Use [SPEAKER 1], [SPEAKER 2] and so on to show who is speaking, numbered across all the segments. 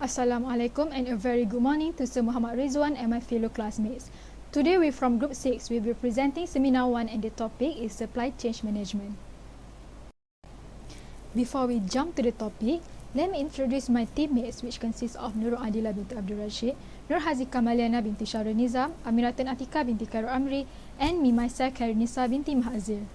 [SPEAKER 1] Assalamualaikum and a very good morning to Sir Muhammad Rizwan and my fellow classmates. Today we from Group 6 will be presenting Seminar 1 and the topic is Supply Chain Management. Before we jump to the topic, let me introduce my teammates which consists of Nurul Adila binti Abdul Rashid, Nur Hazika Maliana binti Syahrul Nizam, Amiratun Atika binti Khairul Amri and me myself Khairunisa binti Mahazil.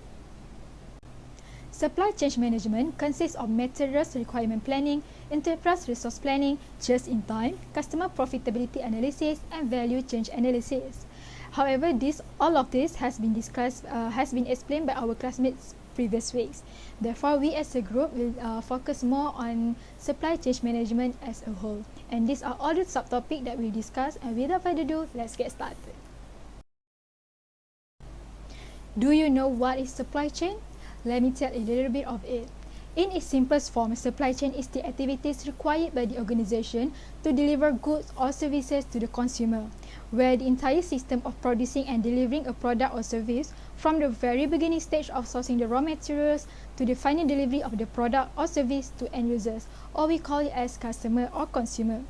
[SPEAKER 1] Supply chain management consists of materials requirement planning, enterprise resource planning, just-in-time, customer profitability analysis, and value chain analysis. However, all of this has been explained by our classmates previous weeks. Therefore, we as a group will focus more on supply chain management as a whole. And these are all the subtopics that we discuss. And without further ado, let's get started. Do you know what is supply chain? Let me tell a little bit of it. In its simplest form, supply chain is the activities required by the organization to deliver goods or services to the consumer, where the entire system of producing and delivering a product or service from the very beginning stage of sourcing the raw materials to the final delivery of the product or service to end users, or we call it as customer or consumer.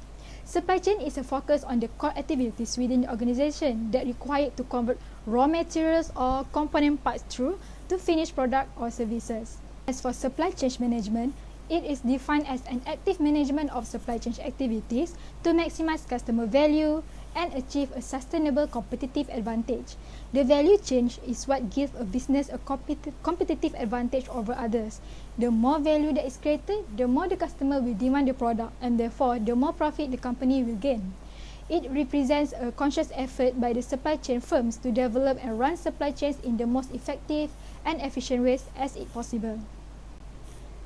[SPEAKER 1] Supply chain is a focus on the core activities within the organization that required to convert raw materials or component parts through to finished product or services. As for supply chain management, it is defined as an active management of supply chain activities to maximize customer value and achieve a sustainable competitive advantage. The value chain is what gives a business a competitive advantage over others. The more value that is created, the more the customer will demand the product, and therefore the more profit the company will gain. It represents a conscious effort by the supply chain firms to develop and run supply chains in the most effective and efficient ways as it possible.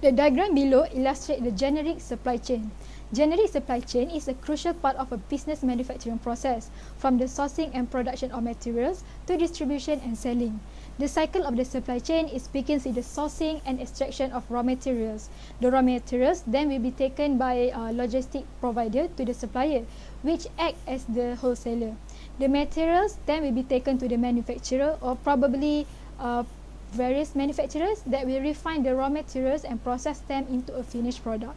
[SPEAKER 1] The diagram below illustrates the generic supply chain. Generic supply chain is a crucial part of a business manufacturing process, from the sourcing and production of materials to distribution and selling. The cycle of the supply chain begins with the sourcing and extraction of raw materials. The raw materials then will be taken by a logistic provider to the supplier, which act as the wholesaler. The materials then will be taken to the manufacturer or probably various manufacturers that will refine the raw materials and process them into a finished product.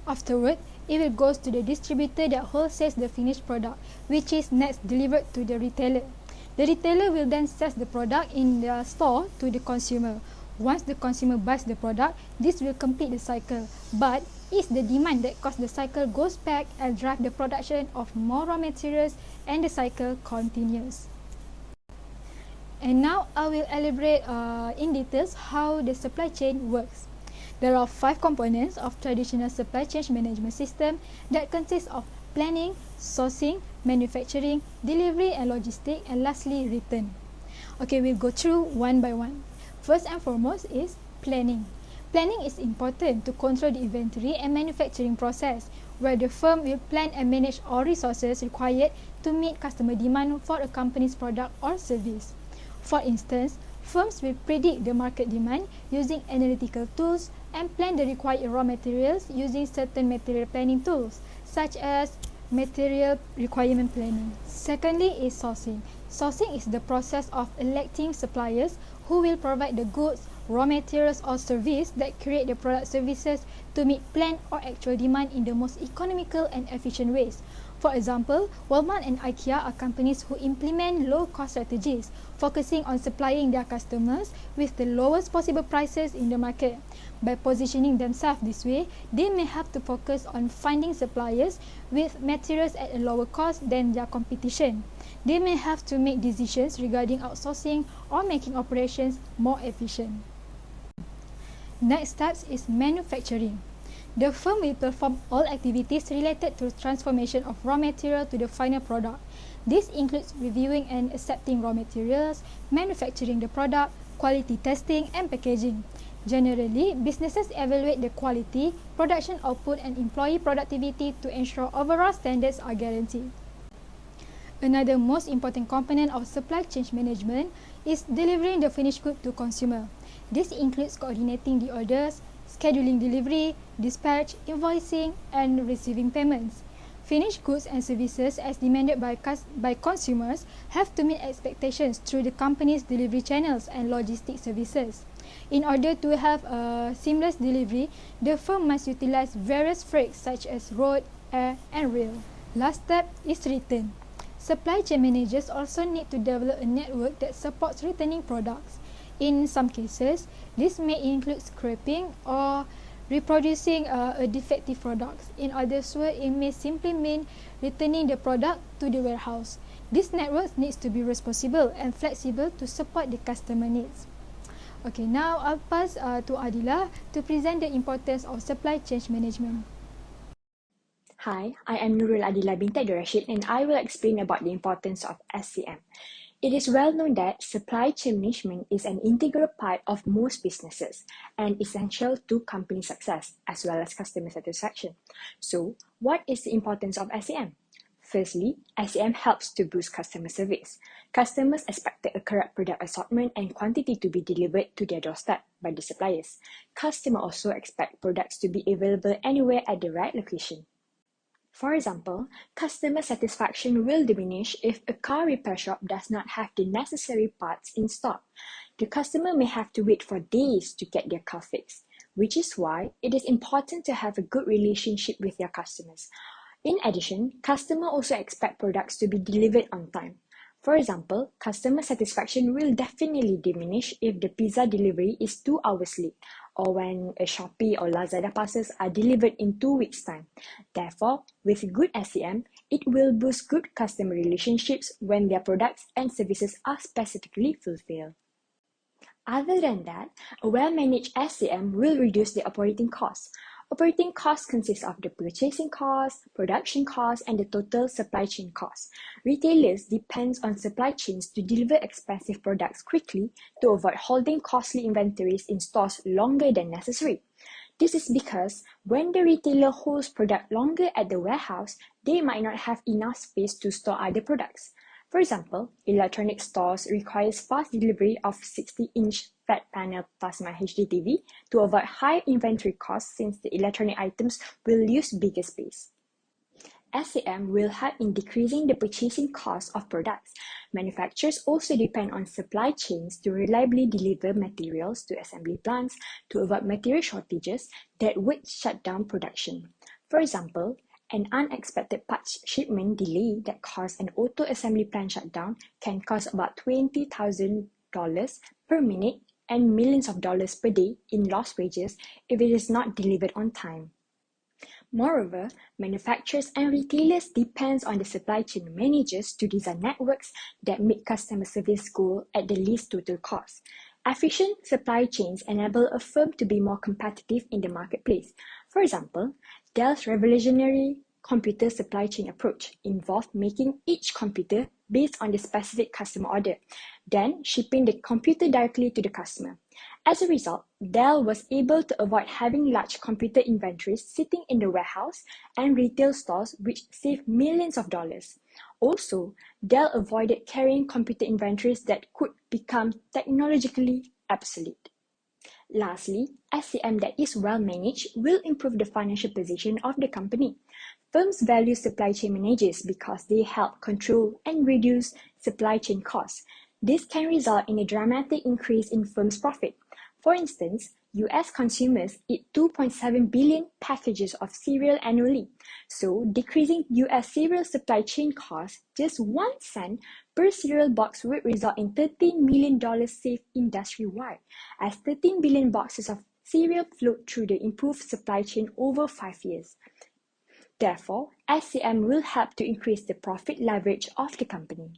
[SPEAKER 1] Afterward, it will go to the distributor that wholesales the finished product, which is next delivered to the retailer. The retailer will then sell the product in their store to the consumer. Once the consumer buys the product, this will complete the cycle. But it's the demand that causes the cycle goes back and drive the production of more raw materials, and the cycle continues. And now I will elaborate in details how the supply chain works. There are 5 components of traditional supply chain management system that consist of planning, sourcing, manufacturing, delivery and logistics, and lastly return. Okay, we'll go through one by one. First and foremost is planning. Planning is important to control the inventory and manufacturing process, where the firm will plan and manage all resources required to meet customer demand for a company's product or service. For instance, firms will predict the market demand using analytical tools and plan the required raw materials using certain material planning tools, such as material requirement planning. Secondly is sourcing. Sourcing is the process of electing suppliers who will provide the goods, raw materials or service that create the product services to meet planned or actual demand in the most economical and efficient ways. For example, Walmart and IKEA are companies who implement low-cost strategies, focusing on supplying their customers with the lowest possible prices in the market. By positioning themselves this way, they may have to focus on finding suppliers with materials at a lower cost than their competition. They may have to make decisions regarding outsourcing or making operations more efficient. Next step is manufacturing. The firm will perform all activities related to transformation of raw material to the final product. This includes reviewing and accepting raw materials, manufacturing the product, quality testing, and packaging. Generally, businesses evaluate the quality, production output, and employee productivity to ensure overall standards are guaranteed. Another most important component of supply chain management is delivering the finished good to consumer. This includes coordinating the orders, scheduling delivery, dispatch, invoicing, and receiving payments. Finished goods and services as demanded by consumers have to meet expectations through the company's delivery channels and logistic services. In order to have a seamless delivery, the firm must utilize various freights such as road, air, and rail. Last step is return. Supply chain managers also need to develop a network that supports returning products. In some cases, this may include scrapping or reproducing a defective product. In others, it may simply mean returning the product to the warehouse. This network needs to be responsible and flexible to support the customer needs. Okay, now I'll pass to Adila to present the importance of supply chain management.
[SPEAKER 2] Hi, I am Nurul Adila binti Abdul Rashid and I will explain about the importance of SCM. It is well known that supply chain management is an integral part of most businesses and essential to company success as well as customer satisfaction. So, what is the importance of SCM? Firstly, SCM helps to boost customer service. Customers expect a correct product assortment and quantity to be delivered to their doorstep by the suppliers. Customers also expect products to be available anywhere at the right location. For example, customer satisfaction will diminish if a car repair shop does not have the necessary parts in stock. The customer may have to wait for days to get their car fixed, which is why it is important to have a good relationship with your customers. In addition, customers also expect products to be delivered on time. For example, customer satisfaction will definitely diminish if the pizza delivery is 2 hours late or when a Shopee or Lazada parcels are delivered in 2 weeks' time. Therefore, with good SCM, it will boost good customer relationships when their products and services are specifically fulfilled. Other than that, a well-managed SCM will reduce the operating costs. Operating costs consist of the purchasing costs, production costs, and the total supply chain costs. Retailers depend on supply chains to deliver expensive products quickly to avoid holding costly inventories in stores longer than necessary. This is because when the retailer holds product longer at the warehouse, they might not have enough space to store other products. For example, electronic stores requires fast delivery of 60-inch flat panel plasma HD TV to avoid high inventory costs since the electronic items will use bigger space. SCM will help in decreasing the purchasing cost of products. Manufacturers also depend on supply chains to reliably deliver materials to assembly plants to avoid material shortages that would shut down production. For example, an unexpected parts shipment delay that caused an auto assembly plant shutdown can cost about $20,000 per minute and millions of dollars per day in lost wages if it is not delivered on time. Moreover, manufacturers and retailers depend on the supply chain managers to design networks that meet customer service goals at the least total cost. Efficient supply chains enable a firm to be more competitive in the marketplace. For example, Dell's revolutionary computer supply chain approach involved making each computer based on the specific customer order, then shipping the computer directly to the customer. As a result, Dell was able to avoid having large computer inventories sitting in the warehouse and retail stores, which saved millions of dollars. Also, Dell avoided carrying computer inventories that could become technologically obsolete. Lastly, SCM that is well managed will improve the financial position of the company. Firms value supply chain managers because they help control and reduce supply chain costs. This can result in a dramatic increase in firms' profit. For instance, US consumers eat 2.7 billion packages of cereal annually. So, decreasing US cereal supply chain costs just 1 cent per cereal box would result in $13 million saved industry-wide, as 13 billion boxes of cereal flowed through the improved supply chain over 5 years. Therefore, SCM will help to increase the profit leverage of the company.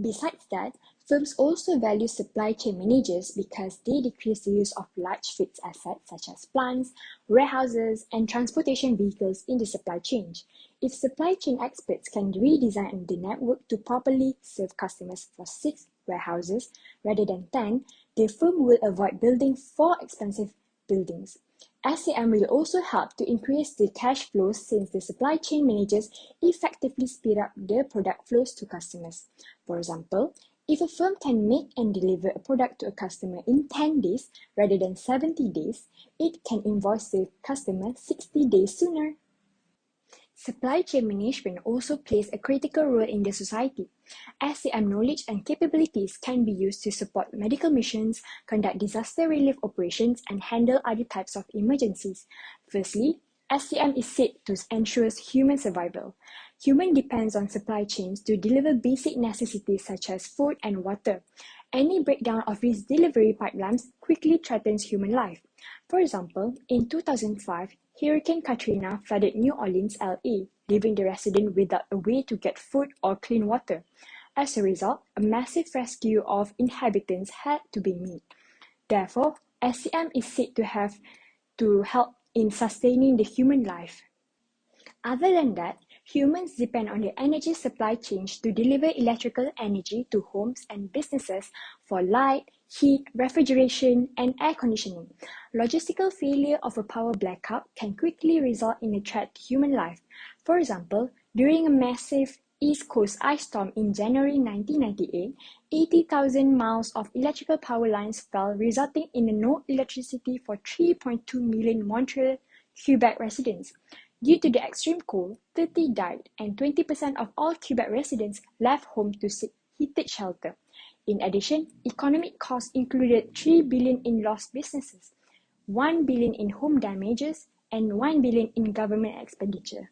[SPEAKER 2] Besides that, firms also value supply chain managers because they decrease the use of large fixed assets such as plants, warehouses, and transportation vehicles in the supply chain. If supply chain experts can redesign the network to properly serve customers for 6 warehouses rather than 10, the firm will avoid building 4 expensive buildings. SCM will also help to increase the cash flows since the supply chain managers effectively speed up their product flows to customers. For example, if a firm can make and deliver a product to a customer in 10 days rather than 70 days, it can invoice the customer 60 days sooner. Supply chain management also plays a critical role in the society. SCM knowledge and capabilities can be used to support medical missions, conduct disaster relief operations, and handle other types of emergencies. Firstly, SCM is said to ensure human survival. Human depends on supply chains to deliver basic necessities such as food and water. Any breakdown of these delivery pipelines quickly threatens human life. For example, in 2005, Hurricane Katrina flooded New Orleans, LA, leaving the residents without a way to get food or clean water. As a result, a massive rescue of inhabitants had to be made. Therefore, SCM is said to have to help in sustaining the human life. Other than that, humans depend on the energy supply chains to deliver electrical energy to homes and businesses for light, heat, refrigeration, and air conditioning. Logistical failure of a power blackout can quickly result in a threat to human life. For example, during a massive East Coast ice storm in January 1998, 80,000 miles of electrical power lines fell, resulting in no electricity for 3.2 million Montreal, Quebec residents. Due to the extreme cold, 30 died and 20% of all Quebec residents left home to seek heated shelter. In addition, economic costs included $3 billion in lost businesses, $1 billion in home damages, and $1 billion in government expenditure.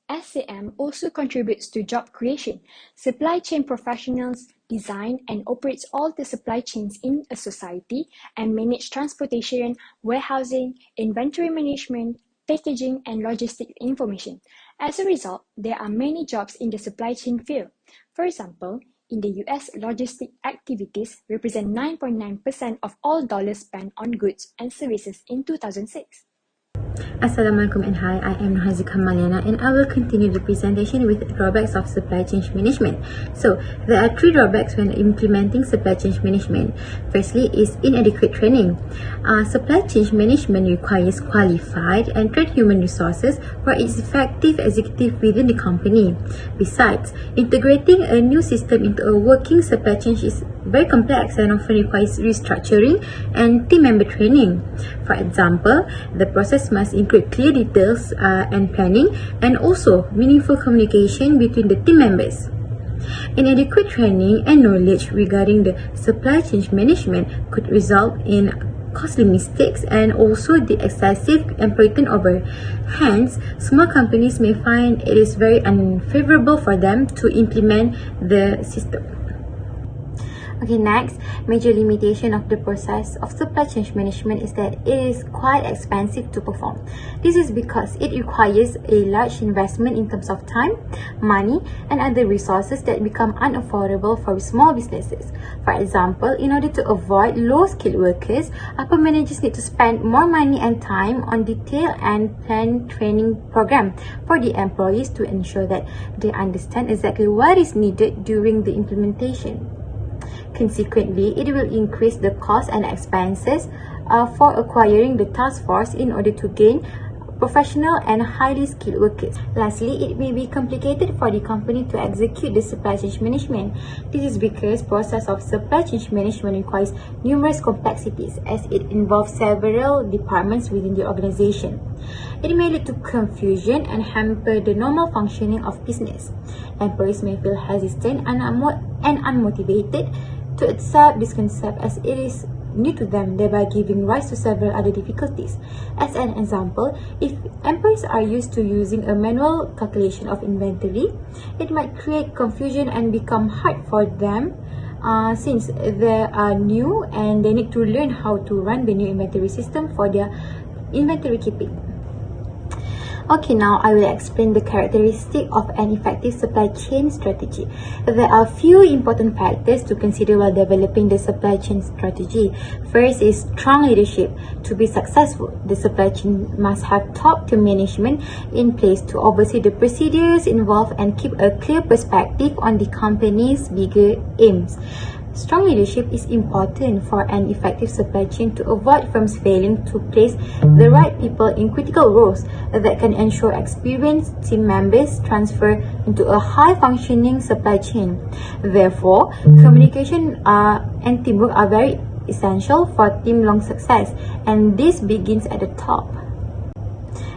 [SPEAKER 2] SCM also contributes to job creation. Supply chain professionals design and operates all the supply chains in a society and manage transportation, warehousing, inventory management, packaging, and logistic information. As a result, there are many jobs in the supply chain field. For example, in the US, logistic activities represent 9.9% of all dollars spent on goods and services in 2006.
[SPEAKER 3] Assalamualaikum and hi, I am Hazika Maliana and I will continue the presentation with drawbacks of supply chain management. So, there are three drawbacks when implementing supply chain management. Firstly is inadequate training. Supply chain management requires qualified and trained human resources for its effective executive within the company. Besides, integrating a new system into a working supply chain is very complex and often requires restructuring and team member training. For example, the process must include clear details and planning, and also meaningful communication between the team members. Inadequate training and knowledge regarding the supply chain management could result in costly mistakes and also the excessive employee turnover. Hence, small companies may find it is very unfavorable for them to implement the system. Okay, next, major limitation of the process of supply chain management is that it is quite expensive to perform. This is because it requires a large investment in terms of time, money, and other resources that become unaffordable for small businesses. For example, in order to avoid low-skilled workers, upper managers need to spend more money and time on detailed and planned training program for the employees to ensure that they understand exactly what is needed during the implementation. Consequently, it will increase the cost and expenses for acquiring the task force in order to gain professional and highly skilled workers. Lastly, it may be complicated for the company to execute the supply chain management. This is because the process of supply chain management requires numerous complexities as it involves several departments within the organization. It may lead to confusion and hamper the normal functioning of business. Employees may feel hesitant and unmotivated to accept this concept as it is new to them, thereby giving rise to several other difficulties. As an example, if employees are used to using a manual calculation of inventory, it might create confusion and become hard for them since they are new and they need to learn how to run the new inventory system for their inventory keeping. Okay, now I will explain the characteristic of an effective supply chain strategy. There are few important factors to consider while developing the supply chain strategy. First is strong leadership. To be successful, the supply chain must have top-tier management in place to oversee the procedures involved and keep a clear perspective on the company's bigger aims. Strong leadership is important for an effective supply chain to avoid firms failing to place the right people in critical roles that can ensure experienced team members transfer into a high-functioning supply chain. Therefore, communication and teamwork are very essential for team-long success, and this begins at the top.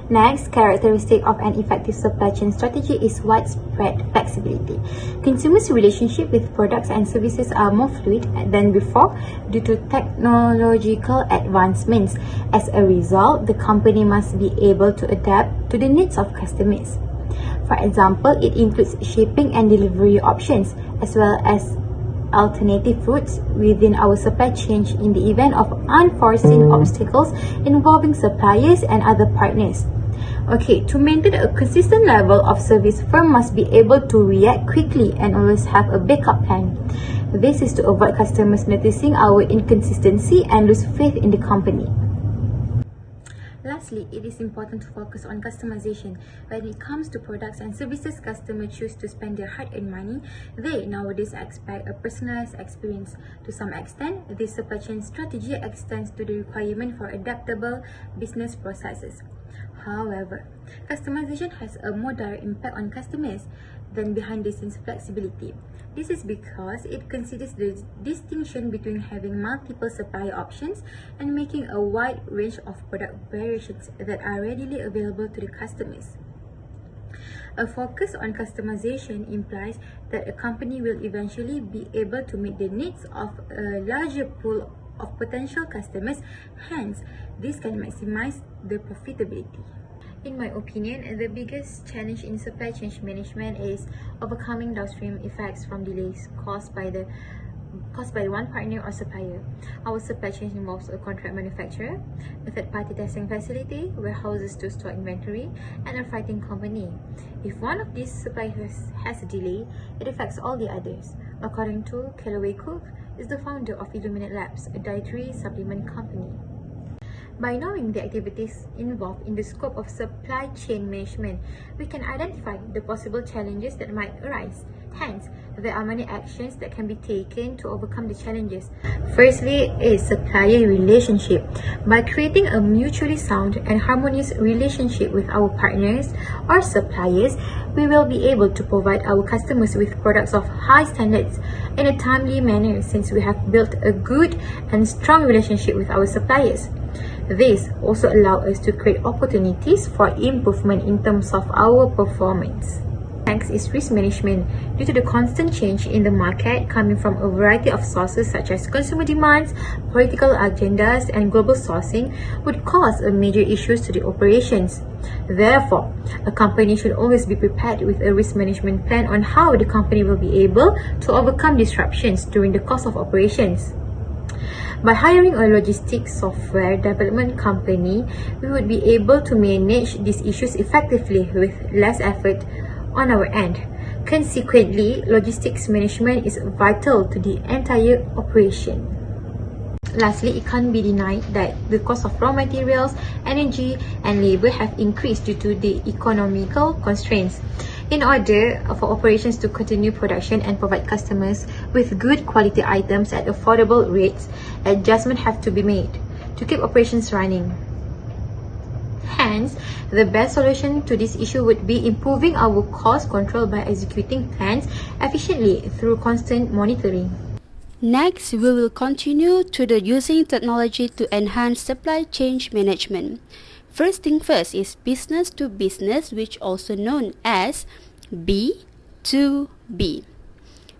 [SPEAKER 3] Next characteristic of an effective supply chain strategy is widespread flexibility. Consumers' relationship with products and services are more fluid than before due to technological advancements. As a result, the company must be able to adapt to the needs of customers. For example, it includes shipping and delivery options, as well as alternative routes within our supply chain in the event of unforeseen obstacles involving suppliers and other partners. Okay, to maintain a consistent level of service, firm must be able to react quickly and always have a backup plan. This is to avoid customers noticing our inconsistency and lose faith in the company. Lastly, it is important to focus on customization. When it comes to products and services customers choose to spend their hard-earned money, they nowadays expect a personalized experience. To some extent, this supply chain strategy extends to the requirement for adaptable business processes. However, customization has a more direct impact on customers than behind-the-scenes flexibility. This is because it considers the distinction between having multiple supply options and making a wide range of product variations that are readily available to the customers. A focus on customization implies that a company will eventually be able to meet the needs of a larger pool of potential customers, hence, this can maximize the profitability. In my opinion, the biggest challenge in supply chain management is overcoming downstream effects from delays caused by one partner or supplier. Our supply chain involves a contract manufacturer, a third-party testing facility, warehouses to store inventory, and a freighting company. If one of these suppliers has a delay, it affects all the others. According to Callaway Cook, is the founder of Illuminate Labs, a dietary supplement company. By knowing the activities involved in the scope of supply chain management, we can identify the possible challenges that might arise. Hence, there are many actions that can be taken to overcome the challenges. Firstly is supplier relationship. By creating a mutually sound and harmonious relationship with our partners or suppliers, we will be able to provide our customers with products of high standards in a timely manner since we have built a good and strong relationship with our suppliers. This also allows us to create opportunities for improvement in terms of our performance. Next is risk management. Due to the constant change in the market coming from a variety of sources such as consumer demands, political agendas, and global sourcing would cause major issues to the operations. Therefore, a company should always be prepared with a risk management plan on how the company will be able to overcome disruptions during the course of operations. By hiring a logistics software development company, we would be able to manage these issues effectively with less effort on our end. Consequently, logistics management is vital to the entire operation. Lastly, it can't be denied that the cost of raw materials, energy, and labor have increased due to the economical constraints. In order for operations to continue production and provide customers with good quality items at affordable rates, adjustments have to be made to keep operations running. Hence, the best solution to this issue would be improving our cost control by executing plans efficiently through constant monitoring.
[SPEAKER 4] Next, we will continue to the using technology to enhance supply chain management. First thing first is business to business, which also known as B2B.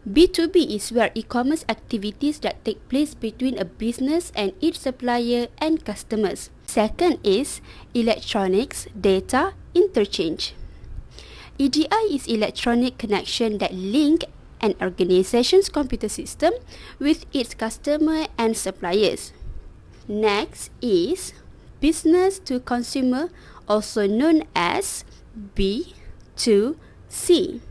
[SPEAKER 4] B2B is where e-commerce activities that take place between a business and its supplier and customers. Second is electronics data interchange. EDI is electronic connection that link an organization's computer system with its customer and suppliers. Next is business to consumer, also known as B2C.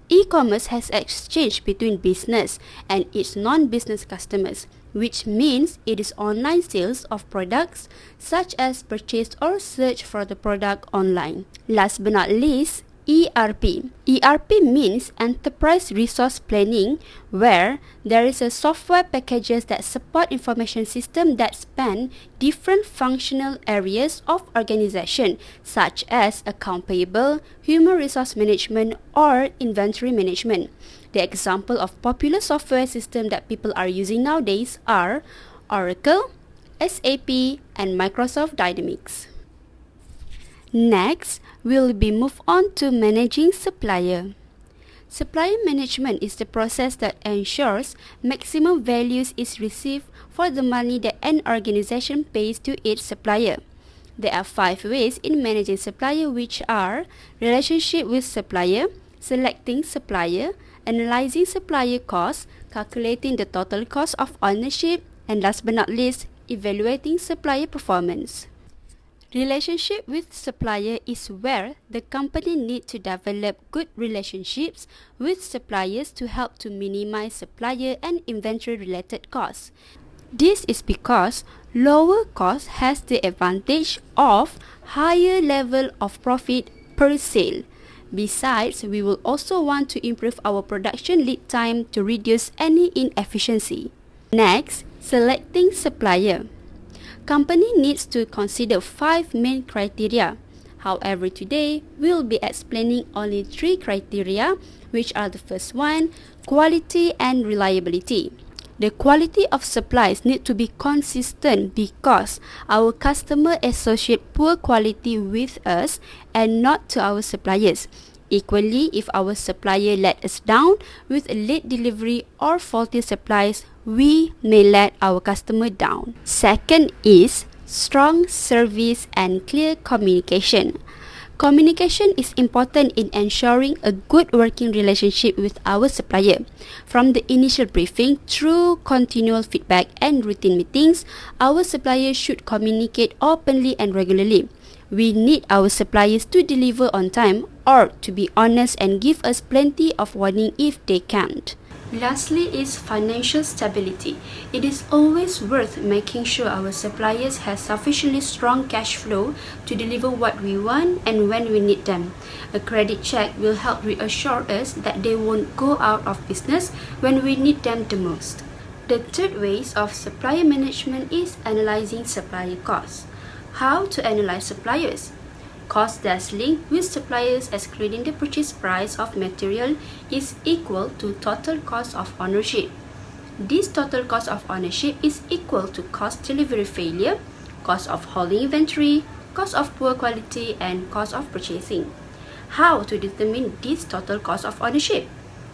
[SPEAKER 4] E-commerce has exchange between business and its non-business customers, which means it is online sales of products such as purchase or search for the product online. Last but not least, ERP. ERP means Enterprise Resource Planning, where there is a software packages that support information system that span different functional areas of organization, such as account payable, human resource management, or inventory management. The example of popular software system that people are using nowadays are Oracle, SAP, and Microsoft Dynamics. Next, we'll be move on to managing supplier. Supplier management is the process that ensures maximum values is received for the money that an organization pays to its supplier. There are 5 ways in managing supplier, which are relationship with supplier, selecting supplier, analyzing supplier costs, calculating the total cost of ownership, and last but not least, evaluating supplier performance. Relationship with supplier is where the company needs to develop good relationships with suppliers to help to minimize supplier and inventory related costs. This is because lower cost has the advantage of higher level of profit per sale. Besides, we will also want to improve our production lead time to reduce any inefficiency. Next, selecting supplier. Company needs to consider 5 main criteria. However, today we'll be explaining only 3 criteria, which are the first one, quality and reliability. The quality of supplies need to be consistent because our customer associate poor quality with us and not to our suppliers. Equally, if our supplier let us down with a late delivery or faulty supplies, we may let our customer down. Second is strong service and clear communication. Communication is important in ensuring a good working relationship with our supplier. From the initial briefing through continual feedback and routine meetings, our suppliers should communicate openly and regularly. We need our suppliers to deliver on time or to be honest and give us plenty of warning if they can't. Lastly is financial stability. It is always worth making sure our suppliers have sufficiently strong cash flow to deliver what we want and when we need them. A credit check will help reassure us that they won't go out of business when we need them the most. The third ways of supplier management is analyzing supplier costs. How to analyze suppliers? Cost that's linked with suppliers excluding the purchase price of material is equal to total cost of ownership. This total cost of ownership is equal to cost delivery failure, cost of holding inventory, cost of poor quality, and cost of purchasing. How to determine this total cost of ownership?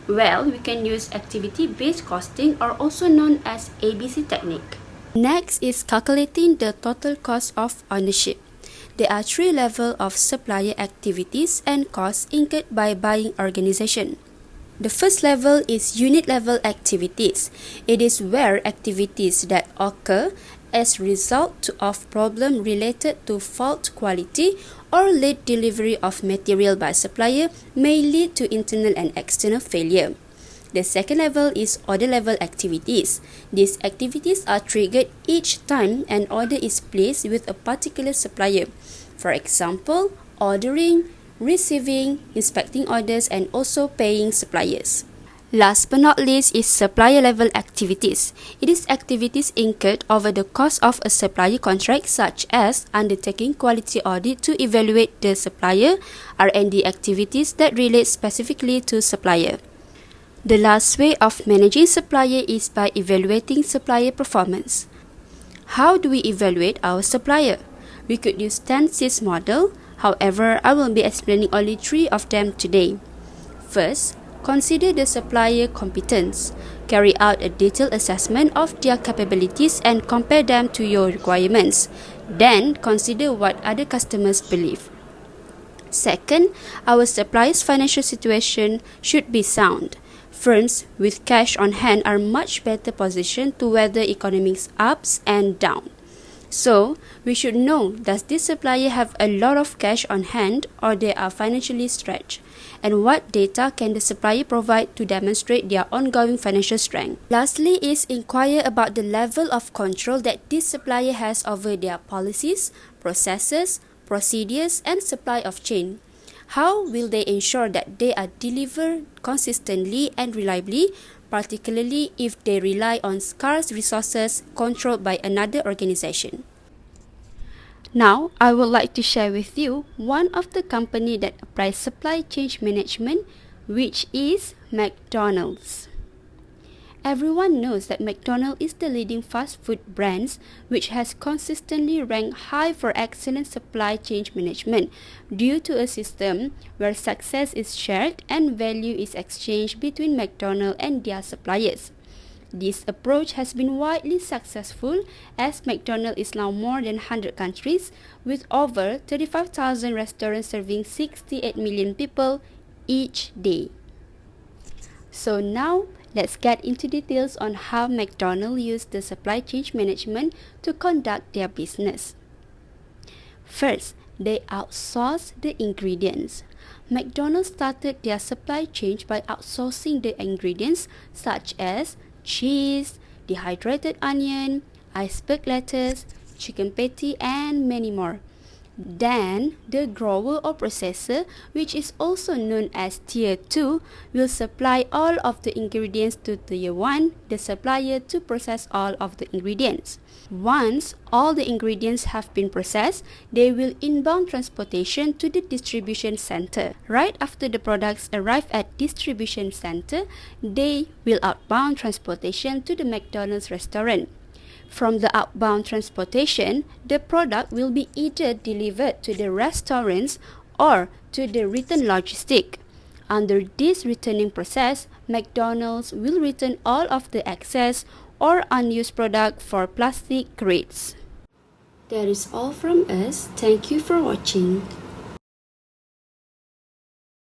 [SPEAKER 4] Well, we can use activity-based costing, or also known as ABC technique. Next is calculating the total cost of ownership. There are 3 levels of supplier activities and costs incurred by buying organization. The first level is unit level activities. It is where activities that occur as result of problem related to fault quality or late delivery of material by supplier may lead to internal and external failure. The second level is order level activities. These activities are triggered each time an order is placed with a particular supplier. For example, ordering, receiving, inspecting orders, and also paying suppliers. Last but not least is supplier level activities. It is activities incurred over the course of a supplier contract, such as undertaking quality audit to evaluate the supplier, R&D activities that relate specifically to supplier. The last way of managing supplier is by evaluating supplier performance. How do we evaluate our supplier? We could use 10-Cs model. However, I will be explaining only 3 of them today. First, consider the supplier competence. Carry out a detailed assessment of their capabilities and compare them to your requirements. Then, consider what other customers believe. Second, our supplier's financial situation should be sound. Firms with cash on hand are much better positioned to weather economic ups and downs. So, we should know, does this supplier have a lot of cash on hand or they are financially stretched? And what data can the supplier provide to demonstrate their ongoing financial strength? Lastly is inquire about the level of control that this supplier has over their policies, processes, procedures, and supply of chain. How will they ensure that they are delivered consistently and reliably, particularly if they rely on scarce resources controlled by another organization? Now, I would like to share with you one of the company that applies supply chain management, which is McDonald's. Everyone knows that McDonald's is the leading fast food brand which has consistently ranked high for excellent supply chain management due to a system where success is shared and value is exchanged between McDonald's and their suppliers. This approach has been widely successful as McDonald's is now more than 100 countries with over 35,000 restaurants serving 68 million people each day. So now, let's get into details on how McDonald's used the supply chain management to conduct their business. First, they outsource the ingredients. McDonald's started their supply chain by outsourcing the ingredients such as cheese, dehydrated onion, iceberg lettuce, chicken patty, and many more. Then, the grower or processor, which is also known as Tier 2, will supply all of the ingredients to Tier 1, the supplier, to process all of the ingredients. Once all the ingredients have been processed, they will inbound transportation to the distribution center. Right after the products arrive at distribution center, they will outbound transportation to the McDonald's restaurant. From the outbound transportation, the product will be either delivered to the restaurants or to the return logistic. Under this returning process, McDonald's will return all of the excess or unused product for plastic crates. That is all from us. Thank you for watching.